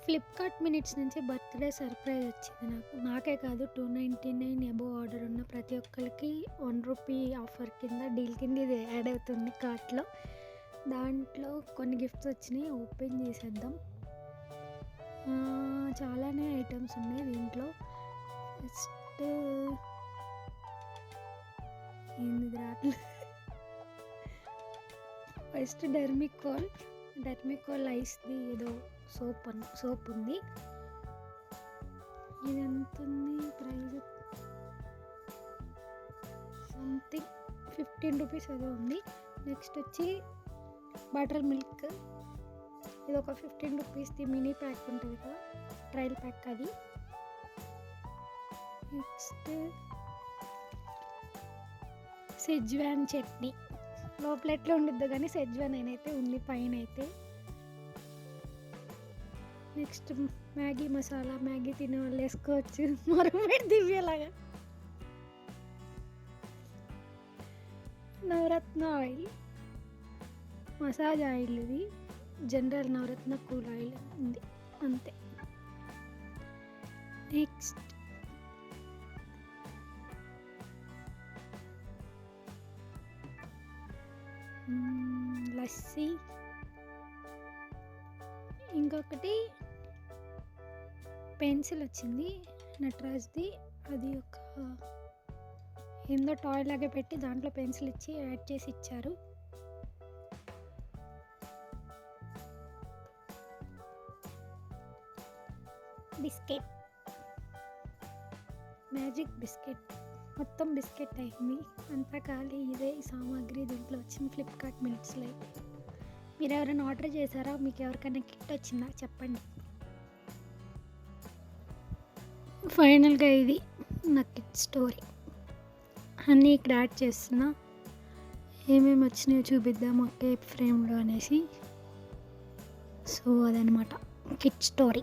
Flipkart minutes నుంచి birthday surprise వచ్చింది నాకు. నాకే కాదు 299 అబోవ్ ఆర్డర్ ఉన్న ప్రతి ఒక్కరికి రూ. 1 ఆఫర్ కింద డీల్ కింద ఇది యాడ్ అవుతుంది కార్ట్‌లో. దాంట్లో కొన్ని గిఫ్ట్స్ వచ్చినాయి. ఓపెన్ చేసేద్దాం. చాలానే ఐటమ్స్ ఉన్నాయి దీంట్లో. ఫస్ట్ ఏంది రాట్లేదు. ఫస్ట్ డెర్మికోల్ ఐస్‌ది ఏదో సోప్ ఉంది. ఇది ఎంత ఉంది ప్రైస్? సంథింగ్ ₹15 ఏదో ఉంది. నెక్స్ట్ వచ్చి బటర్ మిల్క్. ఇది ఒక ₹15ది మినీ ప్యాక్ ఉంటుంది కదా, ట్రయల్ ప్యాక్ అది. నెక్స్ట్ సెజ్వాన్ చట్నీ. లోపల ఎట్లా ఉండిద్దో కానీ సెజ్వాన్ అయితే ఉంది పైన అయితే. Next Maggi masala. మ్యాగీ తినే వాళ్ళు వేసుకోవచ్చు, మరొకటి దివ్యలాగా. నవరత్న ఆయిల్, మసాజ్ ఆయిల్. ఇది జనరల్ నవరత్న కూల్ ఆయిల్ ఉంది అంతే. నెక్స్ట్ లస్సీ. ఇంకొకటి పెన్సిల్ వచ్చింది నటరాజ్ది. అది ఒక ఏందో టాయ్ లాగా పెట్టి దాంట్లో పెన్సిల్ ఇచ్చి యాడ్ చేసి ఇచ్చారు. Biscuit, magic biscuit. మొత్తం బిస్కెట్ అయింది, అంతా ఖాళీ. ఇదే సామాగ్రి దీంట్లో వచ్చింది ఫ్లిప్కార్ట్ మినిట్స్లో. మీరు ఎవరైనా ఆర్డర్ చేశారా? మీకు ఎవరికైనా కిట్ వచ్చిందా చెప్పండి. ఫైనల్గా ఇది నా కిట్ స్టోరీ అన్నీ ఇక్కడ యాడ్ చేస్తున్నా. ఏమేమి వచ్చినాయో చూపిద్దాం ఒకే ఫ్రేమ్లో అనేసి. సో అదనమాట కిట్ స్టోరీ.